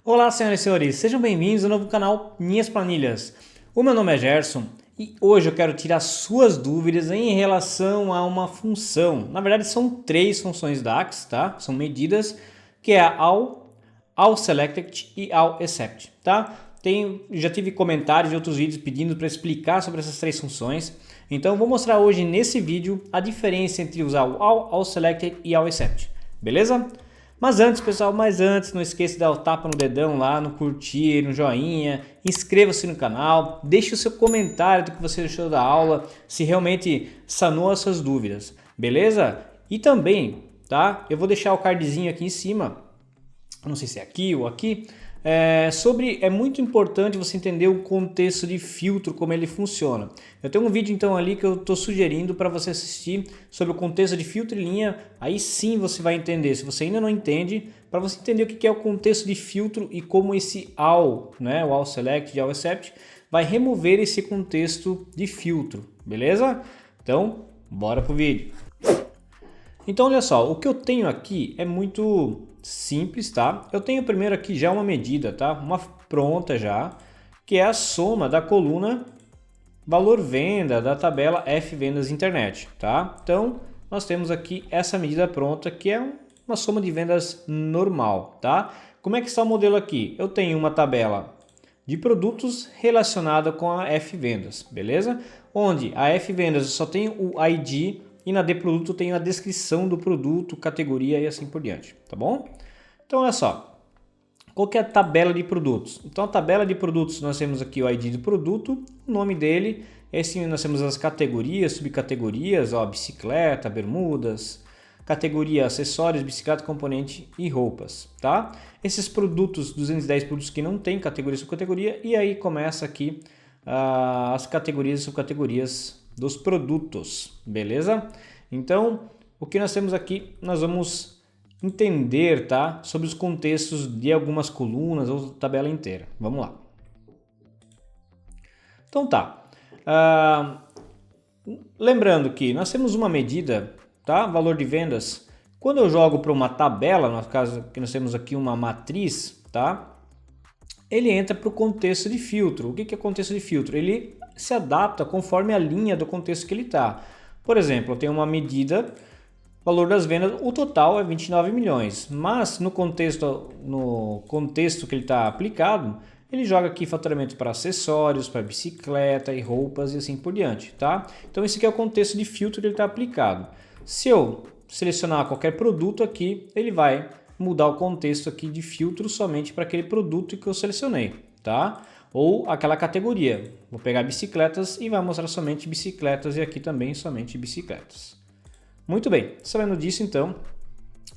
Olá, senhoras e senhores, sejam bem-vindos ao novo canal Minhas Planilhas. O meu nome é Gerson e hoje eu quero tirar suas dúvidas em relação a uma função. Na verdade, são três funções DAX, tá? São medidas, que é a AllSelected e AllExcept, tá? Já tive comentários de outros vídeos pedindo para explicar sobre essas três funções. Então, eu vou mostrar hoje nesse vídeo a diferença entre usar o AllSelected e AllExcept, beleza? Mas antes, pessoal, não esqueça de dar o tapa no dedão lá, no curtir, no joinha, inscreva-se no canal, deixe o seu comentário do que você achou da aula, se realmente sanou as suas dúvidas, beleza? E também, tá? Eu vou deixar o cardzinho aqui em cima, não sei se é aqui ou aqui, é muito importante você entender o contexto de filtro, como ele funciona. Eu tenho um vídeo então ali que eu estou sugerindo para você assistir sobre o contexto de filtro e linha, aí sim você vai entender. Se você ainda não entende, para você entender o que é o contexto de filtro e como esse all, né, o AllSelect e AllExcept, vai remover esse contexto de filtro, beleza? Então, bora pro vídeo. Então olha só, o que eu tenho aqui é muito simples, tá? Eu tenho primeiro aqui já uma medida, tá? Uma pronta já, que é a soma da coluna valor venda da tabela F vendas internet, tá? Então nós temos aqui essa medida pronta que é uma soma de vendas normal, tá? Como é que está o modelo aqui? Eu tenho uma tabela de produtos relacionada com a F vendas, beleza? Onde a F vendas só tem o ID e na D produto tem a descrição do produto, categoria e assim por diante, tá bom? Então olha só, qual que é a tabela de produtos? Então a tabela de produtos nós temos aqui o ID do produto, o nome dele, nós temos as categorias, subcategorias, ó, bicicleta, bermudas, categoria acessórios, bicicleta, componente e roupas, tá? Esses produtos, 210 produtos que não tem categoria, subcategoria, e aí começa aqui as categorias e subcategorias dos produtos, beleza? Então, o que nós temos aqui, nós vamos entender, tá? Sobre os contextos de algumas colunas ou tabela inteira. Vamos lá. Então tá. Lembrando que nós temos uma medida, tá? Valor de vendas. Quando eu jogo para uma tabela, no caso que nós temos aqui uma matriz, tá? Ele entra para o contexto de filtro. O que é contexto de filtro? Ele se adapta conforme a linha do contexto que ele está. Por exemplo, eu tenho uma medida, valor das vendas, o total é 29 milhões, mas no contexto que ele está aplicado, ele joga aqui faturamento para acessórios, para bicicleta e roupas e assim por diante, tá? Então esse aqui é o contexto de filtro que ele está aplicado. Se eu selecionar qualquer produto aqui, ele vai mudar o contexto aqui de filtro somente para aquele produto que eu selecionei, tá? Ou aquela categoria. Vou pegar bicicletas e vai mostrar somente bicicletas e aqui também somente bicicletas. Muito bem, sabendo disso então,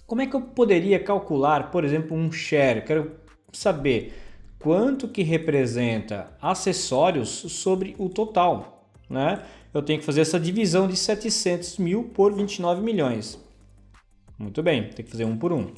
como é que eu poderia calcular, por exemplo, um share? Eu quero saber quanto que representa acessórios sobre o total, né? Eu tenho que fazer essa divisão de 700 mil por 29 milhões. Muito bem, tem que fazer um por um.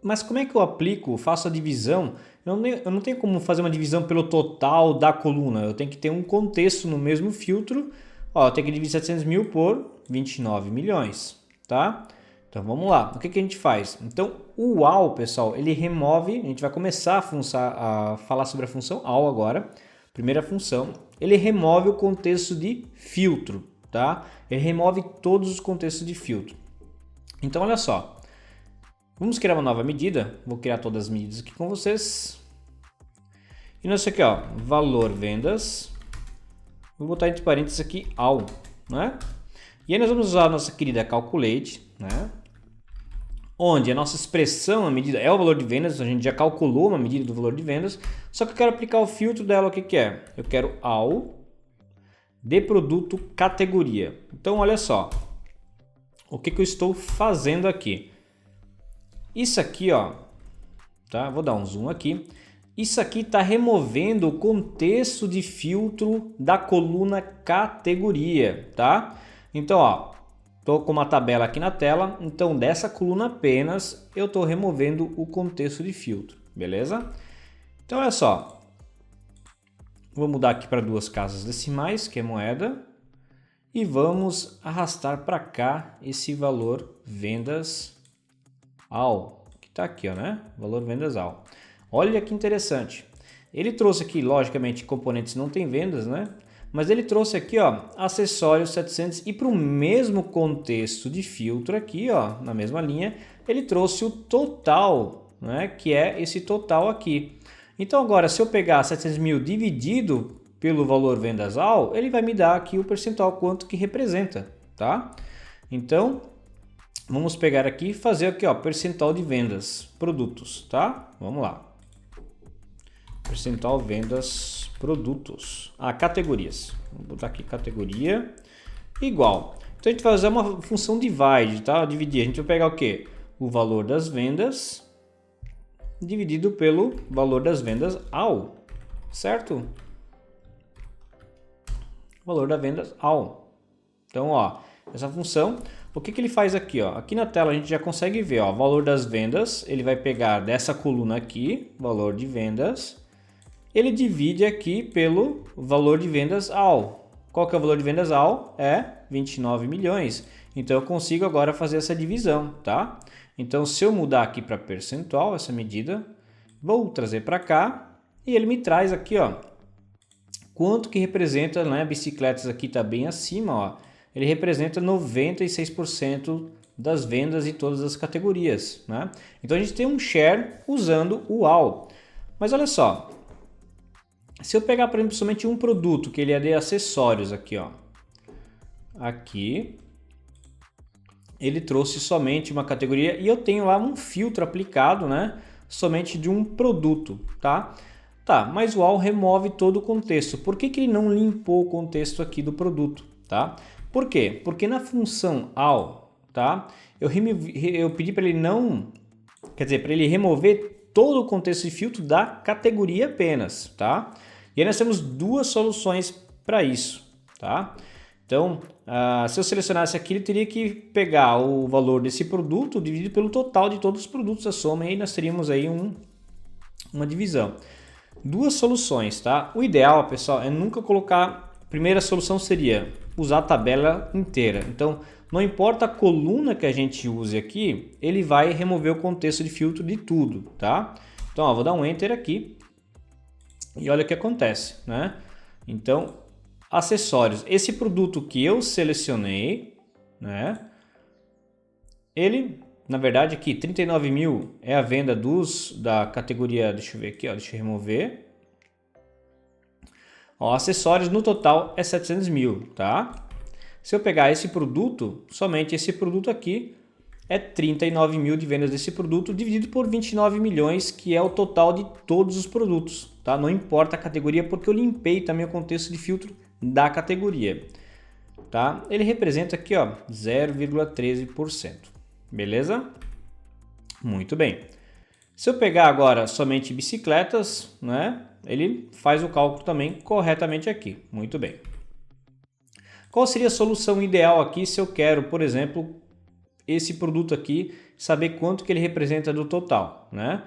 Mas como é que eu aplico, faço a divisão? Eu não tenho como fazer uma divisão pelo total da coluna. Eu tenho que ter um contexto no mesmo filtro. Ó, eu tenho que dividir 700 mil por 29 milhões, tá? Então vamos lá. O que a gente faz? Então o ALL, pessoal, ele remove. A gente vai começar a falar sobre a função ALL agora. Primeira função. Ele remove o contexto de filtro, tá? Ele remove todos os contextos de filtro. Então olha só. Vamos criar uma nova medida. Vou criar todas as medidas aqui com vocês. E nesse aqui, ó, valor vendas. Vou botar entre parênteses aqui all, né? E aí nós vamos usar a nossa querida calculate, né? Onde a nossa expressão, a medida é o valor de vendas. A gente já calculou uma medida do valor de vendas. Só que eu quero aplicar o filtro dela. O que é? Eu quero all de produto categoria. Então olha só. O que eu estou fazendo aqui? Isso aqui, ó, tá? Vou dar um zoom aqui. Isso aqui está removendo o contexto de filtro da coluna categoria, tá? Então, ó, tô com uma tabela aqui na tela. Então, dessa coluna apenas, eu tô removendo o contexto de filtro, beleza? Então, olha só. Vou mudar aqui para duas casas decimais, que é moeda. E vamos arrastar para cá esse valor vendas all, que está aqui, ó, né? Valor vendas all. Olha que interessante. Ele trouxe aqui, logicamente, componentes não tem vendas, né? Mas ele trouxe aqui, ó, acessórios 700 e para o mesmo contexto de filtro aqui, ó, na mesma linha, ele trouxe o total, né? Que é esse total aqui. Então agora, se eu pegar 700 mil dividido pelo valor vendas ao, ele vai me dar aqui o percentual quanto que representa, tá? Então, vamos pegar aqui e fazer aqui, ó, percentual de vendas, produtos, tá? Vamos lá. Percentual vendas, produtos. Categorias. Vou botar aqui categoria igual. Então a gente vai usar uma função divide, tá? Dividir. A gente vai pegar o quê? O valor das vendas dividido pelo valor das vendas ao, certo? Valor das vendas ao. Então, ó, essa função, o que ele faz aqui, ó? Aqui na tela a gente já consegue ver, ó, valor das vendas, ele vai pegar dessa coluna aqui, valor de vendas, ele divide aqui pelo valor de vendas ao. Qual que é o valor de vendas ao? É 29 milhões. Então eu consigo agora fazer essa divisão, tá? Então se eu mudar aqui para percentual, essa medida, vou trazer para cá e ele me traz aqui, ó, quanto que representa, né? Bicicletas aqui está bem acima, ó. Ele representa 96% das vendas em todas as categorias, né? Então a gente tem um share usando o AL. Mas olha só, se eu pegar, por exemplo, somente um produto, que ele é de acessórios aqui, ó. Aqui, ele trouxe somente uma categoria e eu tenho lá um filtro aplicado, né? Somente de um produto, tá? Tá, mas o AL remove todo o contexto. Por que que ele não limpou o contexto aqui do produto, tá? Por quê? Porque na função AL, tá? Eu pedi para ele não, quer dizer, para ele remover todo o contexto de filtro da categoria apenas, tá? E aí nós temos duas soluções para isso, tá? Então, se eu selecionasse aqui, ele teria que pegar o valor desse produto dividido pelo total de todos os produtos, a soma, e aí nós teríamos aí uma divisão. Duas soluções, tá? O ideal, pessoal, é nunca colocar... A primeira solução seria usar a tabela inteira. Então, não importa a coluna que a gente use aqui, ele vai remover o contexto de filtro de tudo, tá? Então, ó, vou dar um Enter aqui. E olha o que acontece, né? Então, acessórios. Esse produto que eu selecionei, né? Ele, na verdade, aqui 39 mil é a venda da categoria. Deixa eu ver aqui, ó, deixa eu remover. Ó, acessórios no total é 700 mil, tá? Se eu pegar esse produto, somente esse produto aqui, é 39 mil de vendas desse produto, dividido por 29 milhões, que é o total de todos os produtos, tá? Não importa a categoria, porque eu limpei também o contexto de filtro da categoria, tá? Ele representa aqui, ó, 0,13%, beleza? Muito bem. Se eu pegar agora somente bicicletas, né? Ele faz o cálculo também corretamente aqui, muito bem. Qual seria a solução ideal aqui se eu quero, por exemplo, esse produto aqui, saber quanto que ele representa do total, né?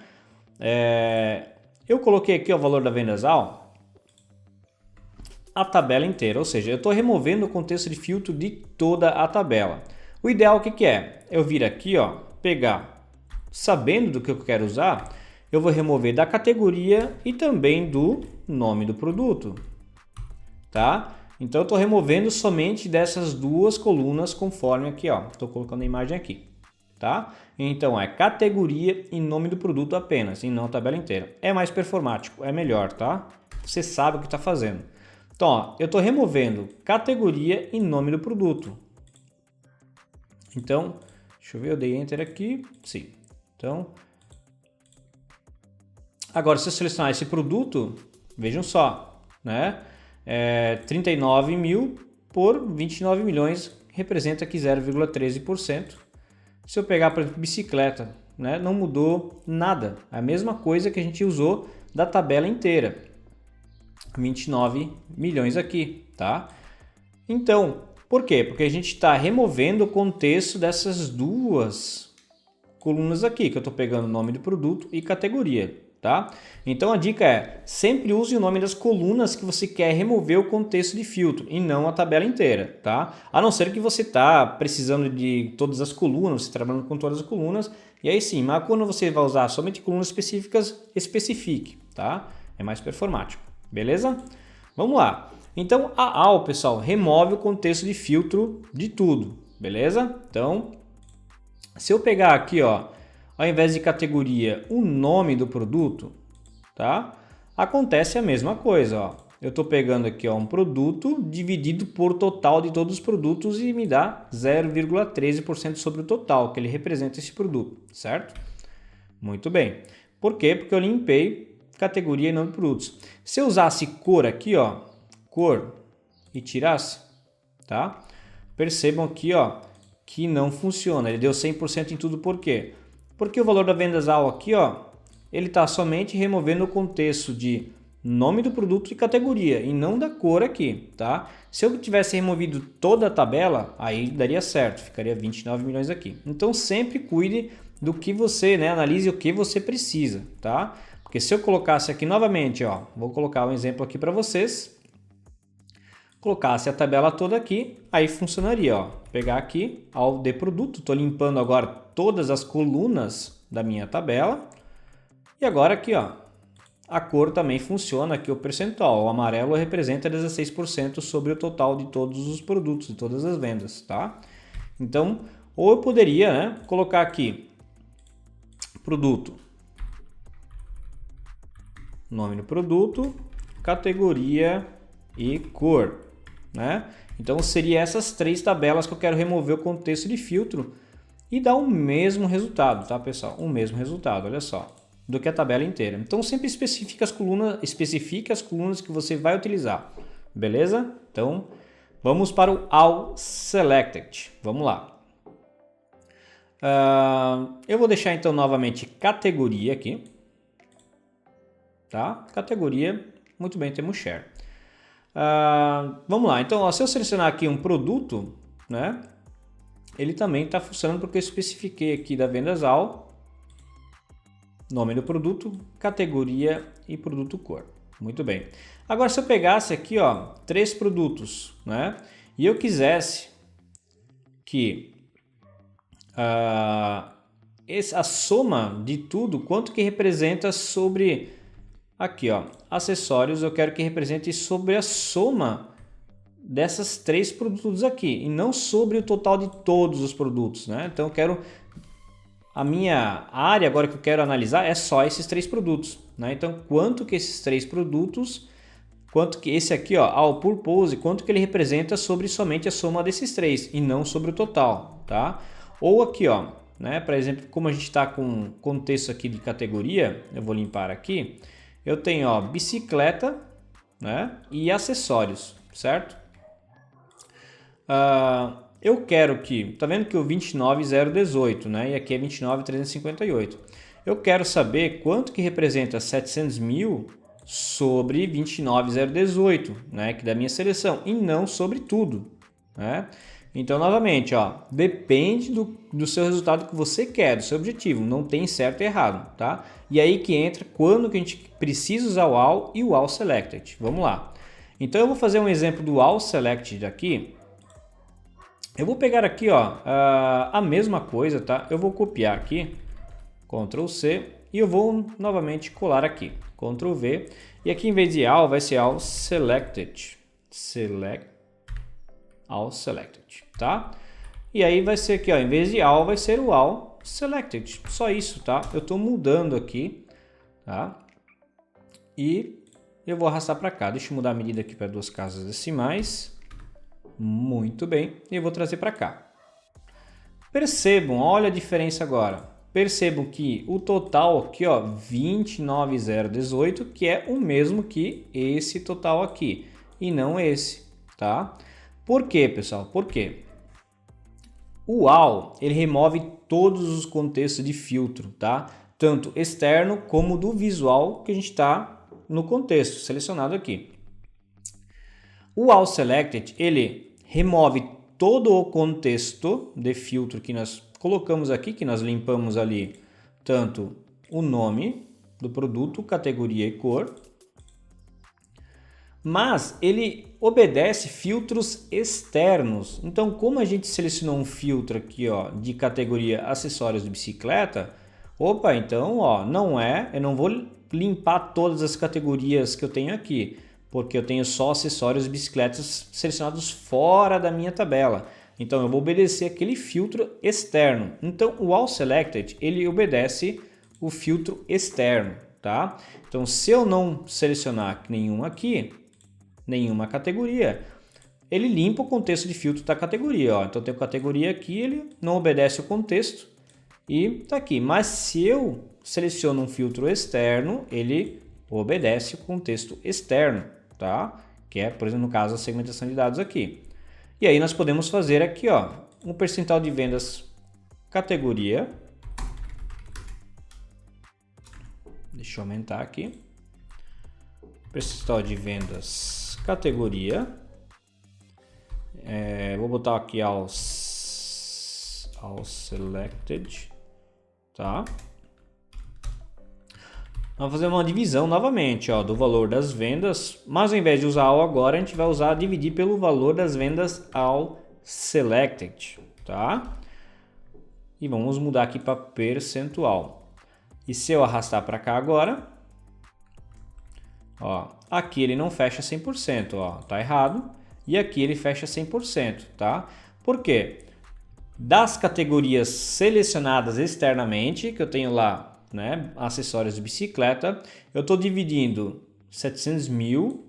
Eu coloquei aqui o valor da vendas ao, a tabela inteira, ou seja, eu estou removendo o contexto de filtro de toda a tabela. O ideal o que que é? Eu vir aqui, ó, pegar, sabendo do que eu quero usar, eu vou remover da categoria e também do nome do produto, tá? Então eu estou removendo somente dessas duas colunas conforme aqui, ó. Estou colocando a imagem aqui, tá? Então é categoria e nome do produto apenas, e não a tabela inteira. É mais performático, é melhor, tá? Você sabe o que está fazendo. Então, ó, eu estou removendo categoria e nome do produto. Então, deixa eu ver, eu dei Enter aqui, sim. Então, agora se eu selecionar esse produto, vejam só, né? 39 mil por 29 milhões representa aqui 0,13%. Se eu pegar, por exemplo, bicicleta, né, não mudou nada. A mesma coisa que a gente usou da tabela inteira. 29 milhões aqui, tá? Então, por quê? Porque a gente está removendo o contexto dessas duas colunas aqui, que eu estou pegando o nome do produto e categoria, tá? Então a dica é, sempre use o nome das colunas que você quer remover o contexto de filtro e não a tabela inteira, tá? A não ser que você está precisando de todas as colunas, você trabalhando com todas as colunas, e aí sim, mas quando você vai usar somente colunas específicas, especifique, tá? É mais performático, beleza? Vamos lá. Então a AL, pessoal, remove o contexto de filtro de tudo, beleza? Então, se eu pegar aqui, ó, ao invés de categoria, o nome do produto, tá? Acontece a mesma coisa, ó. Eu estou pegando aqui, ó, um produto dividido por total de todos os produtos e me dá 0,13% sobre o total, que ele representa esse produto, certo? Muito bem. Por quê? Porque eu limpei categoria e nome de produtos. Se eu usasse cor aqui, ó, cor e tirasse, tá? Percebam aqui, ó, que não funciona. Ele deu 100% em tudo, por quê? Porque o valor da vendas AL aqui, ó, ele está somente removendo o contexto de nome do produto e categoria e não da cor aqui, tá? Se eu tivesse removido toda a tabela, aí daria certo, ficaria 29 milhões aqui. Então sempre cuide do que você, né, analise o que você precisa, tá? Porque se eu colocasse aqui novamente, ó, vou colocar um exemplo aqui para vocês. Colocasse a tabela toda aqui, aí funcionaria, ó. Pegar aqui, ao de produto, estou limpando agora todas as colunas da minha tabela. E agora aqui, ó, a cor também funciona aqui o percentual. O amarelo representa 16% sobre o total de todos os produtos, de todas as vendas, tá? Então, ou eu poderia, né, colocar aqui produto, nome do produto, categoria e cor, né? Então seria essas três tabelas que eu quero remover o contexto de filtro e dar o mesmo resultado, tá, pessoal? O mesmo resultado, olha só, do que a tabela inteira. Então sempre especifique as colunas que você vai utilizar, beleza? Então vamos para o All Selected. Vamos lá. Eu vou deixar então novamente categoria aqui, tá? Categoria, muito bem, temos share. Vamos lá, então ó, se eu selecionar aqui um produto, né, ele também está funcionando porque eu especifiquei aqui da vendas AL, nome do produto, categoria e produto cor. Muito bem. Agora se eu pegasse aqui, ó, 3 produtos, né, e eu quisesse que a soma de tudo, quanto que representa sobre aqui, ó, acessórios, eu quero que represente sobre a soma dessas 3 produtos aqui e não sobre o total de todos os produtos, né? Então eu quero a minha área agora que eu quero analisar é só esses 3 produtos, né? Então quanto que esses 3 produtos, quanto que esse aqui, ó, All Purpose, quanto que ele representa sobre somente a soma desses 3 e não sobre o total, tá? Ou aqui, ó, né? Por exemplo, como a gente está com contexto aqui de categoria, eu vou limpar aqui. Eu tenho, ó, bicicleta, né, e acessórios, certo? Eu quero que, tá vendo que o 29.018, né, e aqui é 29.358. Eu quero saber quanto que representa 700 mil sobre 29.018, né, que é da minha seleção, e não sobre tudo, né? Então, novamente, ó, depende do seu resultado que você quer, do seu objetivo. Não tem certo e errado, tá? E aí que entra quando que a gente precisa usar o All e o All Selected. Vamos lá. Então, eu vou fazer um exemplo do All Selected aqui. Eu vou pegar aqui, ó, a mesma coisa, tá? Eu vou copiar aqui, Ctrl C, e eu vou novamente colar aqui, Ctrl V. E aqui, em vez de All, vai ser All Selected. All Selected, tá? E aí vai ser aqui, ó, em vez de All, vai ser o All Selected. Só isso, tá? Eu estou mudando aqui, tá? E eu vou arrastar para cá. Deixa eu mudar a medida aqui para 2 casas decimais. Muito bem. E eu vou trazer para cá. Percebam, olha a diferença agora. Percebam que o total aqui, ó, 29.018, que é o mesmo que esse total aqui, e não esse, tá? Por quê, pessoal? Por quê? O All, ele remove todos os contextos de filtro, tá? Tanto externo como do visual que a gente está no contexto selecionado aqui. O All Selected, ele remove todo o contexto de filtro que nós colocamos aqui, que nós limpamos ali, tanto o nome do produto, categoria e cor. Mas ele obedece filtros externos. Então, como a gente selecionou um filtro aqui, ó, de categoria acessórios de bicicleta, opa, então, ó, eu não vou limpar todas as categorias que eu tenho aqui, porque eu tenho só acessórios de bicicletas selecionados fora da minha tabela. Então, eu vou obedecer aquele filtro externo. Então, o All Selected, ele obedece o filtro externo, tá? Então, se eu não selecionar nenhum aqui, nenhuma categoria, ele limpa o contexto de filtro da categoria. Ó. Então tem categoria aqui, ele não obedece o contexto e está aqui. Mas se eu seleciono um filtro externo, ele obedece o contexto externo, tá? Que é, por exemplo, no caso, a segmentação de dados aqui. E aí nós podemos fazer aqui, ó, um percentual de vendas categoria. Deixa eu aumentar aqui. Percentual de vendas categoria, vou botar aqui all selected, tá? Vamos fazer uma divisão novamente, ó, do valor das vendas, mas ao invés de usar all agora, a gente vai usar dividir pelo valor das vendas all selected, tá? E vamos mudar aqui para percentual. E se eu arrastar para cá agora, ó, aqui ele não fecha 100%, ó, tá errado. E aqui ele fecha 100%, tá? Por quê? Das categorias selecionadas externamente, que eu tenho lá, né, acessórios de bicicleta, eu estou dividindo 700 mil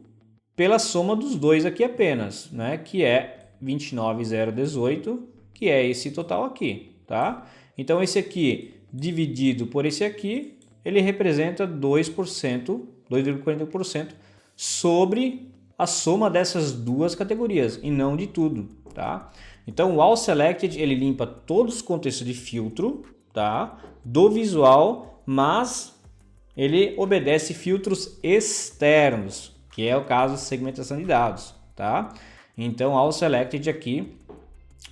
pela soma dos dois aqui apenas, né, que é 29.018, que é esse total aqui, tá? Então esse aqui dividido por esse aqui, ele representa 2%, 2,41% sobre a soma dessas duas categorias e não de tudo, tá? Então o All Selected ele limpa todos os contextos de filtro, tá? Do visual, mas ele obedece filtros externos, que é o caso de segmentação de dados, tá? Então o All Selected aqui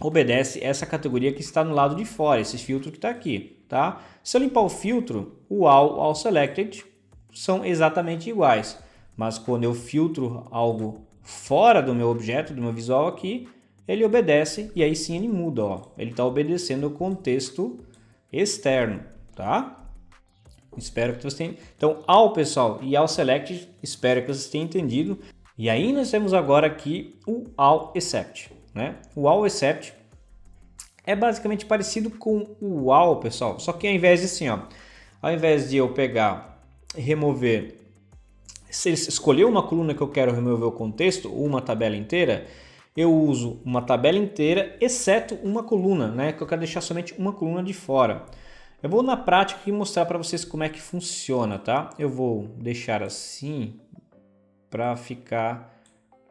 obedece essa categoria que está no lado de fora, esse filtro que está aqui, tá? Se eu limpar o filtro, o All Selected são exatamente iguais, mas quando eu filtro algo fora do meu objeto, do meu visual aqui, ele obedece e aí sim ele muda, ó. Ele está obedecendo o contexto externo, tá? Espero que vocês tenham. Então, All, pessoal, e All Select, espero que vocês tenham entendido. E aí nós temos agora aqui o All Except, né? O All Except é basicamente parecido com o All, pessoal, só que ao invés de assim, ó, ao invés de eu pegar e remover, se escolher uma coluna que eu quero remover o contexto, ou uma tabela inteira, eu uso uma tabela inteira, exceto uma coluna, né? Que eu quero deixar somente uma coluna de fora. Eu vou na prática aqui mostrar para vocês como é que funciona, tá? Eu vou deixar assim para ficar,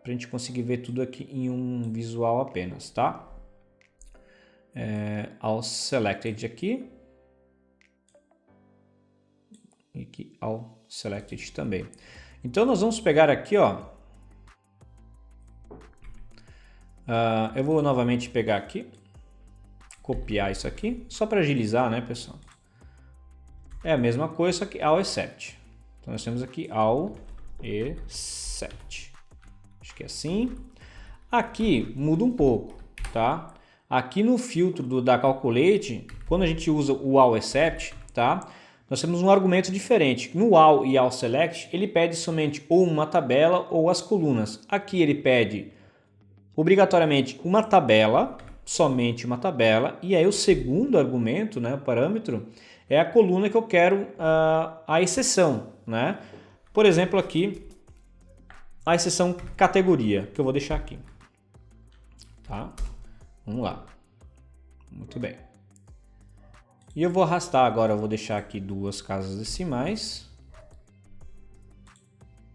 para a gente conseguir ver tudo aqui em um visual apenas, tá? All Selected aqui. E aqui All Selected também. Então nós vamos pegar aqui, ó. Eu vou novamente pegar aqui, copiar isso aqui, só para agilizar, né, pessoal? É a mesma coisa, só que All Except. Então nós temos aqui All Except. Acho que é assim. Aqui muda um pouco, tá? Aqui no filtro da Calculate, quando a gente usa o All Except, tá? Nós temos um argumento diferente. No All e All Select, ele pede somente ou uma tabela ou as colunas. Aqui ele pede obrigatoriamente uma tabela, somente uma tabela, e aí o segundo argumento, né, o parâmetro, é a coluna que eu quero a exceção, né? Por exemplo, aqui, a exceção categoria, que eu vou deixar aqui. Tá? Vamos lá. Muito bem. E eu vou arrastar agora, eu vou deixar aqui duas casas decimais.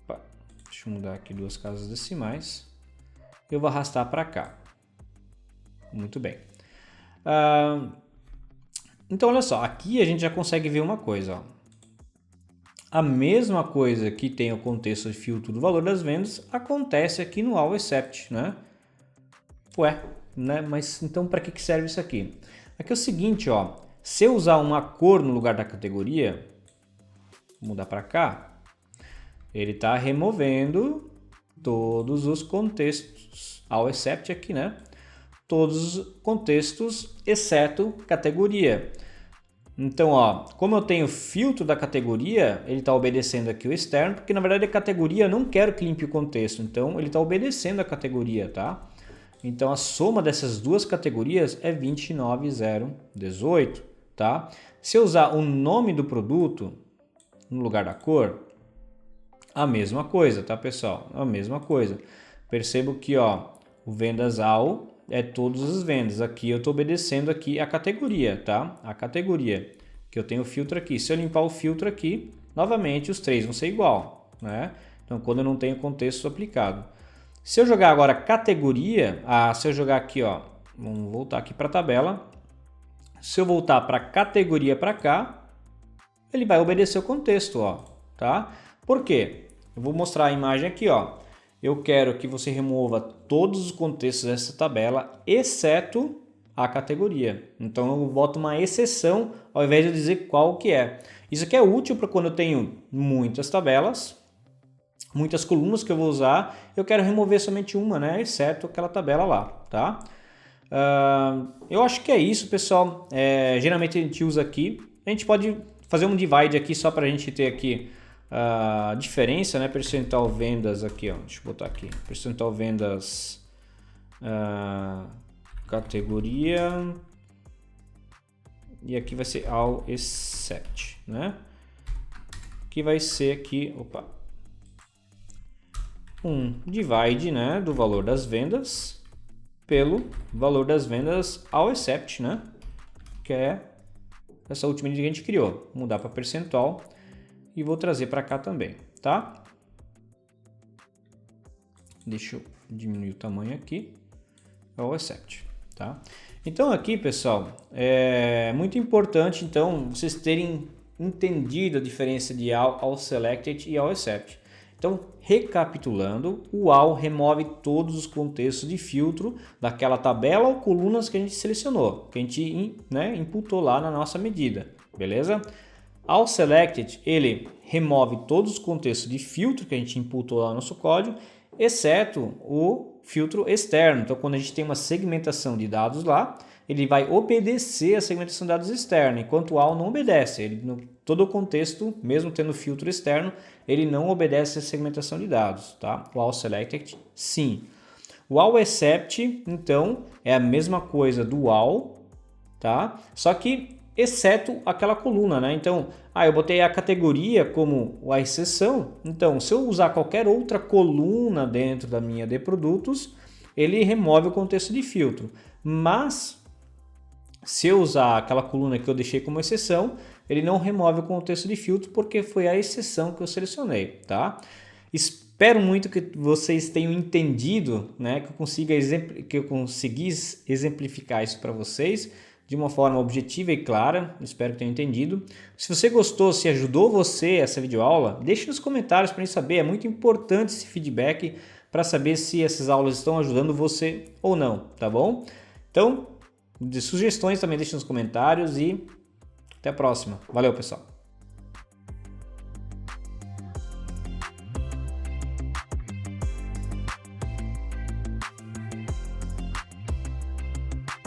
Opa, deixa eu mudar aqui duas casas decimais. Eu vou arrastar para cá. Muito bem. Então, olha só. Aqui a gente já consegue ver uma coisa. Ó. A mesma coisa que tem o contexto de filtro do valor das vendas acontece aqui no All Except, né? Ué, né? Mas então para que serve isso aqui? Aqui é o seguinte, ó. Se eu usar uma cor no lugar da categoria, mudar para cá, ele está removendo todos os contextos, all except aqui, né? Todos os contextos, exceto categoria. Então, ó, como eu tenho filtro da categoria, ele está obedecendo aqui o externo, porque na verdade a categoria eu não quero que limpe o contexto, então ele está obedecendo a categoria, tá? Então a soma dessas duas categorias é 29,018, tá? Se eu usar o nome do produto no lugar da cor, a mesma coisa, tá, pessoal? A mesma coisa. Percebo que, ó, o vendas ao é todas as vendas. Aqui eu estou obedecendo aqui a categoria, tá? A categoria, que eu tenho o filtro aqui. Se eu limpar o filtro aqui, novamente os três vão ser igual, né? Então, quando eu não tenho contexto aplicado. Se eu jogar agora categoria, se eu jogar aqui, ó, vamos voltar aqui para a tabela. Se eu voltar para categoria para cá, ele vai obedecer o contexto, ó, tá? Por quê? Eu vou mostrar a imagem aqui, ó. Eu quero que você remova todos os contextos dessa tabela, exceto a categoria. Então eu boto uma exceção ao invés de dizer qual que é. Isso aqui é útil para quando eu tenho muitas tabelas, muitas colunas que eu vou usar, eu quero remover somente uma, né? Exceto aquela tabela lá, tá? Eu acho que é isso, pessoal. Geralmente a gente usa aqui. A gente pode fazer um divide aqui só para a gente ter aqui a diferença, né? Percentual vendas aqui, ó. Deixa eu botar aqui. Percentual vendas categoria. E aqui vai ser all except, né? Que vai ser aqui, opa. Um divide, né, do valor das vendas pelo valor das vendas all except, né? Que é essa última linha que a gente criou. Vou mudar para percentual e vou trazer para cá também, tá? Deixa eu diminuir o tamanho aqui. All except, tá? Então aqui, pessoal, é muito importante então vocês terem entendido a diferença de all selected e all except. Então, recapitulando, o all remove todos os contextos de filtro daquela tabela ou colunas que a gente selecionou, que a gente, né, imputou lá na nossa medida, beleza? All selected, ele remove todos os contextos de filtro que a gente imputou lá no nosso código, exceto o filtro externo. Então, quando a gente tem uma segmentação de dados lá, ele vai obedecer a segmentação de dados externa, enquanto o all não obedece. Ele, todo o contexto, mesmo tendo filtro externo, ele não obedece a segmentação de dados, tá? O all selected, sim. O all except, então, é a mesma coisa do all, tá? Só que exceto aquela coluna, né? Então, eu botei a categoria como a exceção. Então, se eu usar qualquer outra coluna dentro da minha de produtos, ele remove o contexto de filtro. Mas se eu usar aquela coluna que eu deixei como exceção, ele não remove o contexto de filtro porque foi a exceção que eu selecionei, tá? Espero muito que vocês tenham entendido, né? Que eu consegui exemplificar isso para vocês de uma forma objetiva e clara. Espero que tenham entendido. Se você gostou, se ajudou você essa videoaula, deixe nos comentários para a gente saber. É muito importante esse feedback para saber se essas aulas estão ajudando você ou não, tá bom? Então, de sugestões também deixe nos comentários e até a próxima. Valeu, pessoal!